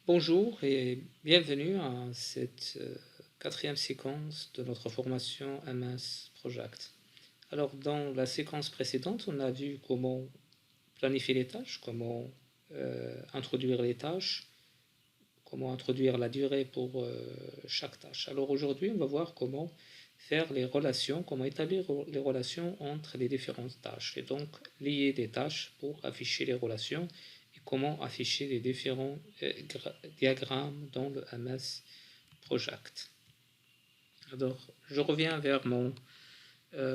Bonjour et bienvenue à cette quatrième séquence de notre formation MS Project. Alors, dans la séquence précédente, on a vu comment planifier les tâches, comment introduire les tâches, comment introduire la durée pour chaque tâche. Alors aujourd'hui, on va voir comment faire les relations, comment établir les relations entre les différentes tâches et donc lier des tâches pour afficher les relations et comment afficher les différents diagrammes dans le MS Project. Alors, je reviens vers mon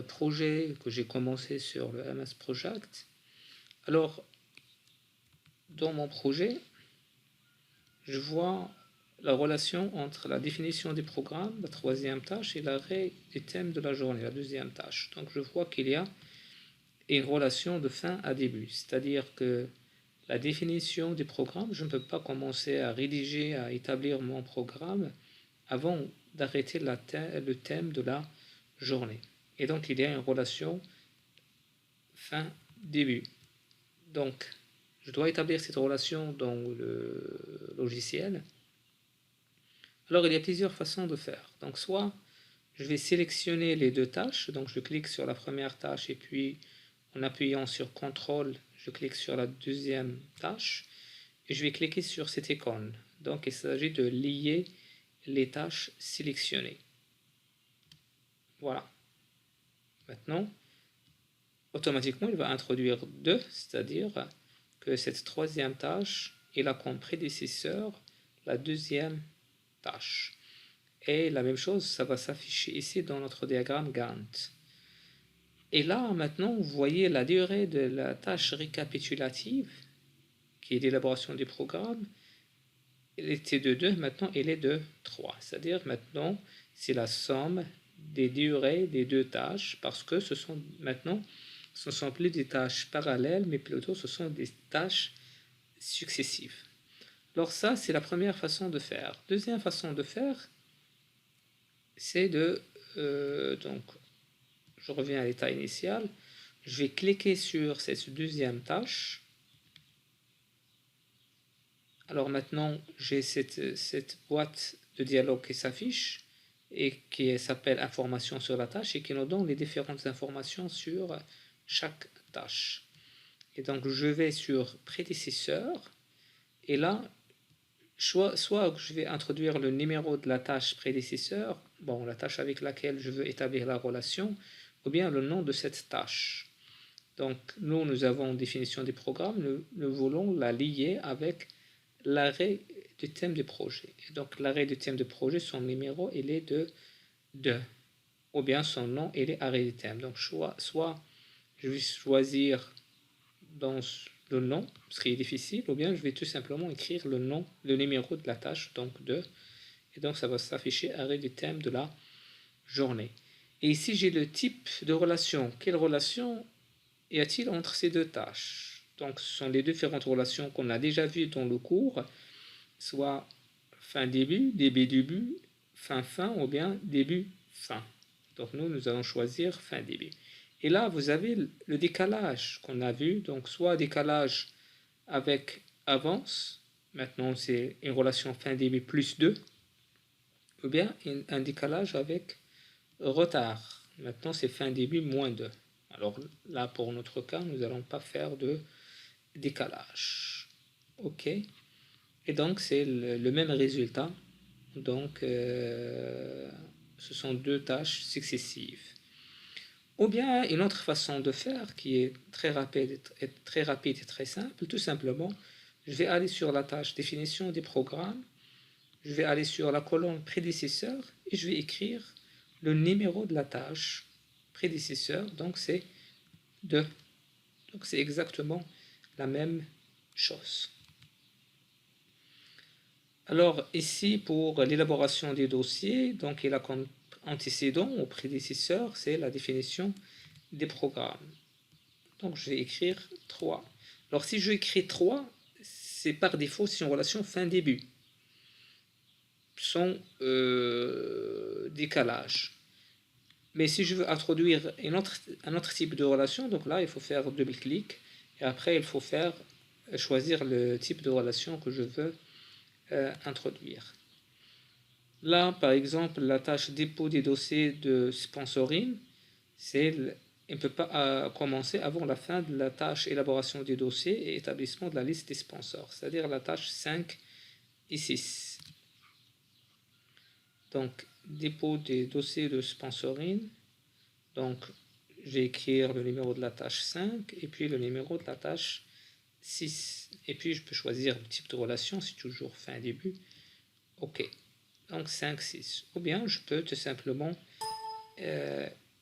projet que j'ai commencé sur le MS Project. Alors, dans mon projet, je vois la relation entre la définition des programmes, la troisième tâche, et l'arrêt des thèmes de la journée, la deuxième tâche. Donc je vois qu'il y a une relation de fin à début, c'est-à-dire que la définition des programmes, je ne peux pas commencer à rédiger, à établir mon programme avant d'arrêter le thème de la journée. Et donc il y a une relation fin-début. Donc je dois établir cette relation dans le logiciel. Alors il y a plusieurs façons de faire. Donc soit je vais sélectionner les deux tâches, donc je clique sur la première tâche et puis en appuyant sur CTRL, je clique sur la deuxième tâche et je vais cliquer sur cette icône. Donc il s'agit de lier les tâches sélectionnées. Voilà. Maintenant, automatiquement, il va introduire 2, c'est-à-dire que cette troisième tâche est là comme prédécesseur la deuxième tâche. Et la même chose, ça va s'afficher ici dans notre diagramme Gantt. Et là, maintenant, vous voyez la durée de la tâche récapitulative, qui est l'élaboration du programme. Elle était de 2, maintenant elle est de 3. C'est-à-dire maintenant, c'est la somme des durées des deux tâches, parce que ce sont maintenant, ce ne sont plus des tâches parallèles, mais plutôt ce sont des tâches successives. Alors ça, c'est la première façon de faire. Deuxième façon de faire, c'est de... donc, je reviens à l'état initial. Je vais cliquer sur cette deuxième tâche. Alors maintenant, j'ai cette boîte de dialogue qui s'affiche et qui s'appelle Informations sur la tâche et qui nous donne les différentes informations sur chaque tâche. Et donc, je vais sur prédécesseur et là, soit je vais introduire le numéro de la tâche prédécesseur, bon, la tâche avec laquelle je veux établir la relation, ou bien le nom de cette tâche. Donc, nous avons une définition des programmes, nous voulons la lier avec l'arrêt du thème du projet. Et donc, l'arrêt du thème du projet, son numéro, il est de 2. Ou bien son nom, il est arrêt du thème. Donc, soit je vais choisir dans le nom, ce qui est difficile, ou bien je vais tout simplement écrire le nom, le numéro de la tâche, donc 2. Et donc, ça va s'afficher arrêt du thème de la journée. Et ici, j'ai le type de relation. Quelle relation y a-t-il entre ces deux tâches? Donc, ce sont les différentes relations qu'on a déjà vues dans le cours, soit fin-début, début-début, fin-fin, ou bien début-fin. Donc, nous allons choisir fin-début. Et là, vous avez le décalage qu'on a vu, donc soit décalage avec avance, maintenant c'est une relation fin-début plus 2, ou bien un décalage avec retard, maintenant c'est fin-début moins 2. Alors là, pour notre cas, nous n'allons pas faire de décalage. OK. Et donc, c'est le même résultat. Donc, ce sont deux tâches successives. Ou bien, une autre façon de faire qui est très rapide et très simple, tout simplement, je vais aller sur la tâche définition des programmes, je vais aller sur la colonne prédécesseur et je vais écrire le numéro de la tâche prédécesseur, donc c'est 2. Donc c'est exactement la même chose. Alors ici, pour l'élaboration des dossiers, donc il a comme antécédent ou prédécesseur, c'est la définition des programmes. Donc je vais écrire 3. Alors si je écris 3, c'est par défaut, c'est une relation fin-début, sans décalage. Mais si je veux introduire un autre type de relation, donc là il faut faire double-clic et après il faut choisir le type de relation que je veux introduire. Là, par exemple, la tâche dépôt des dossiers de sponsoring, elle ne peut pas commencer avant la fin de la tâche élaboration des dossiers et établissement de la liste des sponsors, c'est-à-dire la tâche 5 et 6. Donc, dépôt des dossiers de sponsoring. Donc, je vais écrire le numéro de la tâche 5 et puis le numéro de la tâche 6. Et puis, je peux choisir le type de relation, c'est toujours fin début. OK. Donc 5, 6. Ou bien je peux tout simplement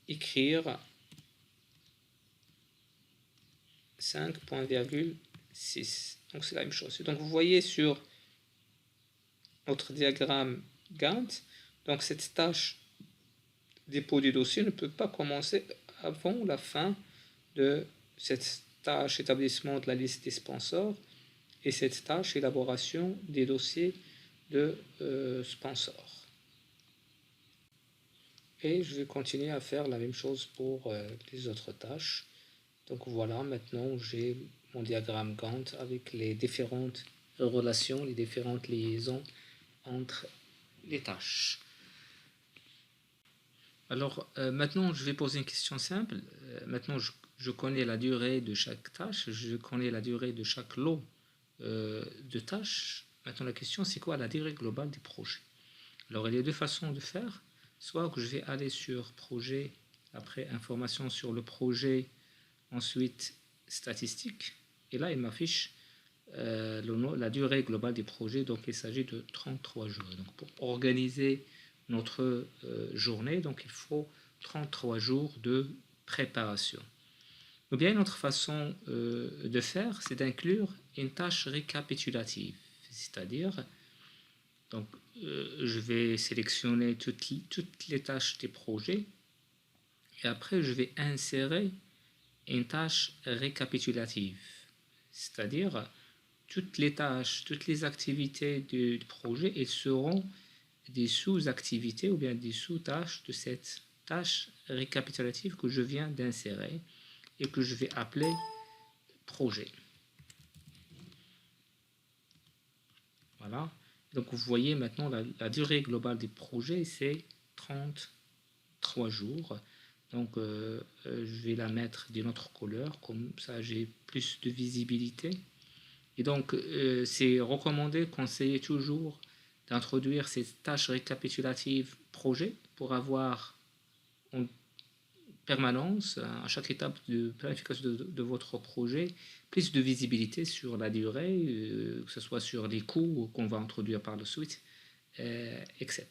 écrire 5.6. Donc c'est la même chose. Donc vous voyez sur notre diagramme Gantt, donc cette tâche dépôt du dossier ne peut pas commencer avant la fin de cette tâche établissement de la liste des sponsors et cette tâche élaboration des dossiers de sponsors. Et je vais continuer à faire la même chose pour les autres tâches. Donc voilà, maintenant j'ai mon diagramme Gantt avec les différentes relations, les différentes liaisons entre les tâches. Alors maintenant je vais poser une question simple. Maintenant je connais la durée de chaque tâche, je connais la durée de chaque lot de tâches. Maintenant la question c'est quoi la durée globale du projet? Alors il y a deux façons de faire. Soit que je vais aller sur projet, après information sur le projet, ensuite statistique, et là il m'affiche la durée globale du projet, donc il s'agit de 33 jours. Donc pour organiser notre journée, donc il faut 33 jours de préparation. Ou bien une autre façon de faire, c'est d'inclure une tâche récapitulative, c'est-à-dire donc je vais sélectionner toutes les tâches des projets et après je vais insérer une tâche récapitulative, c'est-à-dire toutes les tâches, toutes les activités du projet, elles seront des sous-activités ou bien des sous-tâches de cette tâche récapitulative que je viens d'insérer et que je vais appeler projet. Voilà. Donc vous voyez maintenant la durée globale des projets, c'est 33 jours. Donc je vais la mettre d'une autre couleur, comme ça j'ai plus de visibilité. Et donc c'est recommandé, conseillé toujours d'introduire ces tâches récapitulatives projet pour avoir en permanence, à chaque étape de planification de votre projet, plus de visibilité sur la durée, que ce soit sur les coûts qu'on va introduire par la suite, etc.